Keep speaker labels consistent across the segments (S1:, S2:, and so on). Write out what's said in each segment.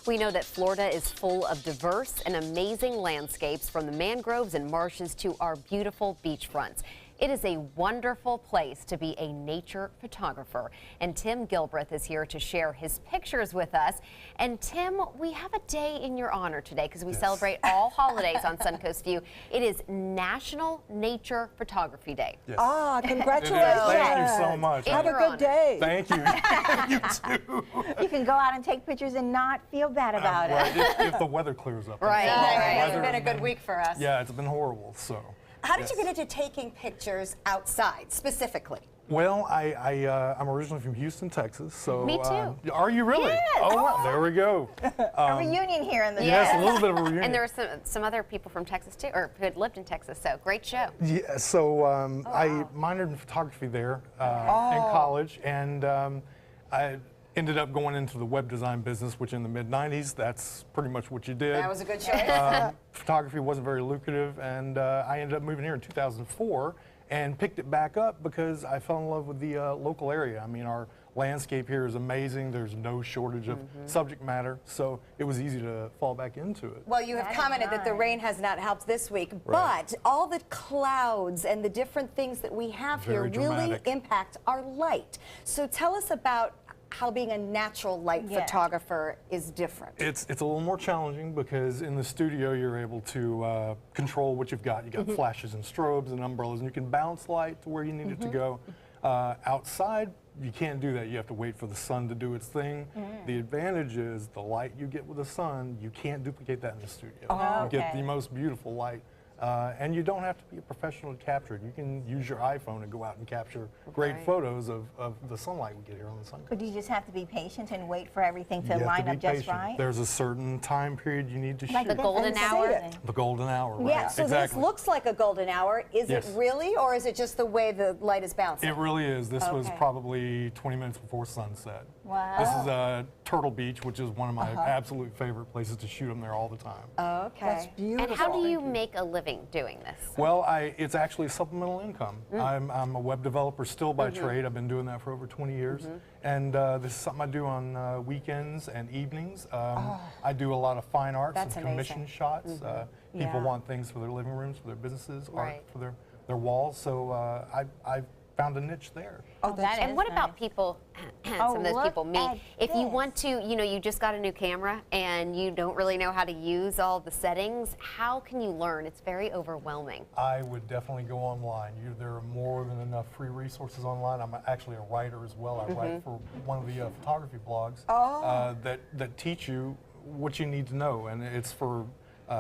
S1: We know that Florida is full of diverse and amazing landscapes, from the mangroves and marshes to our beautiful beachfronts. It is a wonderful place to be a nature photographer. And Tim Gilbreth is here to share his pictures with us. And Tim, we have a day in your honor today because we celebrate all holidays on Suncoast View. It is National Nature Photography Day.
S2: Yes.
S3: Ah, congratulations.
S2: Thank you so much.
S3: Have a good day.
S2: Thank you. You too.
S4: You can go out and take pictures and not feel bad about it.
S2: If the weather clears up.
S1: Right.
S5: It's been a good week for us.
S2: Yeah, it's been horrible, so.
S5: How did you get into taking pictures outside, specifically?
S2: Well, I'm originally from Houston, Texas, so.
S1: Me too.
S2: Are you really?
S1: Yes.
S2: Oh, wow, there we go.
S4: A reunion here in the
S2: Yes, a little bit of a reunion.
S1: And there were some other people from Texas too, or who had lived in Texas, so great show.
S2: Yeah, so I minored in photography there in college, and I ended up going into the web design business, which in the mid-90s, that's pretty much what you did.
S5: That was a good choice.
S2: Photography wasn't very lucrative, and I ended up moving here in 2004 and picked it back up because I fell in love with the local area. I mean, our landscape here is amazing. There's no shortage of subject matter, so it was easy to fall back into it.
S5: Well, you have commented that the rain has not helped this week, but all the clouds and the different things that we have
S2: Very
S5: here really
S2: dramatic.
S5: impact our light. So tell us about how being a natural light photographer is different.
S2: It's a little more challenging because in the studio you're able to control what you've got. You got flashes and strobes and umbrellas, and you can bounce light to where you need it to go. Outside, you can't do that. You have to wait for the sun to do its thing. The advantage is the light you get with the sun, you can't duplicate that in the studio. You get the most beautiful light. And you don't have to be a professional to capture it. You can use your iPhone and go out and capture great photos of the sunlight we get here on the sun.
S4: But you just have to be patient and wait for everything to line up just right?
S2: There's a certain time period you need to
S4: Like
S2: shoot.
S1: The golden hour.
S2: The golden hour, right?
S5: Yeah, so this looks like a golden hour. Is it
S2: Yes.
S5: really, or is it just the way the light is bouncing?
S2: It really is. This was probably 20 minutes before sunset.
S4: Wow.
S2: This is Turtle Beach, which is one of my absolute favorite places to shoot them there all the time.
S5: Okay.
S3: That's beautiful.
S1: And how do you make a living doing this?
S2: Well, it's actually a supplemental income. I'm a web developer still by trade. I've been doing that for over 20 years. And this is something I do on weekends and evenings. I do a lot of fine arts
S5: That's
S2: and commission shots. People want things for their living rooms, for their businesses, art for their walls. So I found a niche there.
S1: And what about people, some of those people, me, if you want to, you just got a new camera and you don't really know how to use all the settings, how can you learn? It's very overwhelming.
S2: I would definitely go online. There are more than enough free resources online. I'm actually a writer as well. I write for one of the photography blogs that teach you what you need to know, and it's for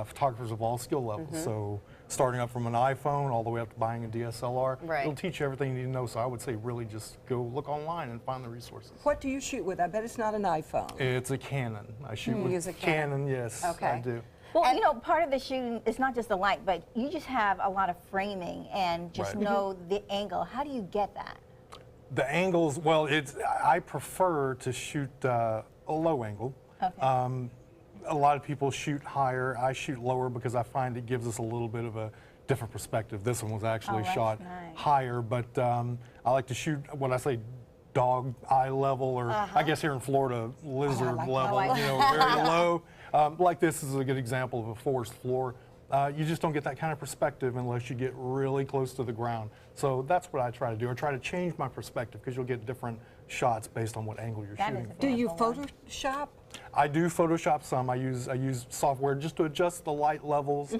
S2: photographers of all skill levels. So starting up from an iPhone all the way up to buying a DSLR, it'll teach you everything you need to know. So I would say really just go look online and find the resources.
S3: What do you shoot with? I bet it's not an iPhone.
S2: It's a Canon. I shoot with
S5: use a Canon.
S2: yes,
S5: Okay.
S2: I do.
S4: Well, part of the shooting is not just the light, but you just have a lot of framing and just know the angle. How do you get that?
S2: The angles, well, I prefer to shoot a low angle.
S4: Okay.
S2: A lot of people shoot higher. I shoot lower because I find it gives us a little bit of a different perspective. This one was actually shot higher, but I like to shoot what I say dog eye level, or I guess here in Florida, lizard level, very low. Like this is a good example of a forest floor. You just don't get that kind of perspective unless you get really close to the ground. So that's what I try to do. I try to change my perspective because you'll get different shots based on what angle you're shooting from.
S3: Do you Photoshop?
S2: I do Photoshop some. I use software just to adjust the light levels,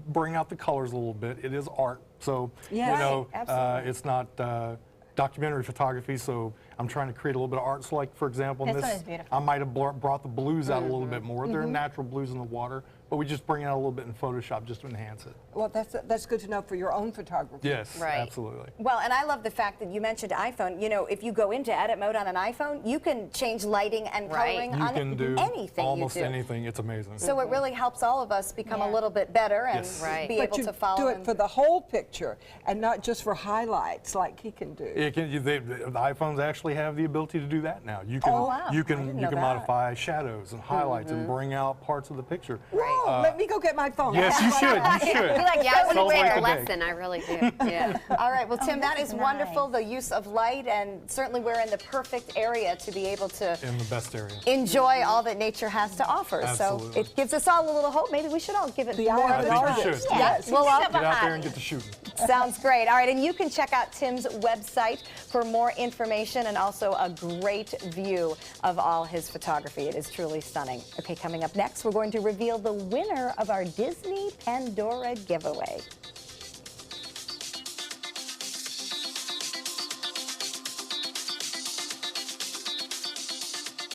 S2: bring out the colors a little bit. It is art, so it's not documentary photography. So I'm trying to create a little bit of art. So, like for example, in this, I might have brought the blues out a little bit more. They're natural blues in the water, but we just bring it out a little bit in Photoshop just to enhance it.
S3: Well, that's good to know for your own photography.
S2: Yes, absolutely.
S5: Well, and I love the fact that you mentioned iPhone. If you go into edit mode on an iPhone, you can change lighting and coloring
S2: you
S5: on
S2: can do
S5: anything
S2: almost
S5: you do.
S2: anything. It's amazing.
S5: So it really helps all of us become a little bit better and be able to follow.
S3: Do it for the whole picture and not just for highlights like he can do.
S2: The iPhones actually actually have the ability to do that now. You can
S4: wow.
S2: you
S5: I
S2: can
S5: didn't
S2: you
S5: know
S2: can
S5: that.
S2: modify shadows and highlights and bring out parts of the picture.
S3: Whoa, let me go get my phone.
S2: Yes, you should. You should.
S4: like,
S1: Yeah, I want to
S2: Celebrate
S1: take a
S2: the day.
S1: lesson. I really do. Yeah.
S5: All right, well, Tim, that
S4: this
S5: is
S4: is
S5: wonderful,
S4: nice.
S5: the use of light, and certainly we're in the perfect area to be able to
S2: In the best area.
S5: enjoy all that nature has to offer. So
S2: Absolutely.
S5: it gives us all a little hope. Maybe we should all give it
S3: The
S5: more
S3: eye
S5: of
S3: of
S5: a
S3: the
S5: try.
S2: artist.
S5: Yes,
S3: Yes.
S5: we'll all
S4: Think of
S2: Get
S4: a
S2: out there
S4: hobby.
S2: and get to shooting.
S5: Sounds great. All right, and you can check out Tim's website for more information and also a great view of all his photography. It is truly stunning. Okay, coming up next, we're going to reveal the winner of our Disney Pandora giveaway.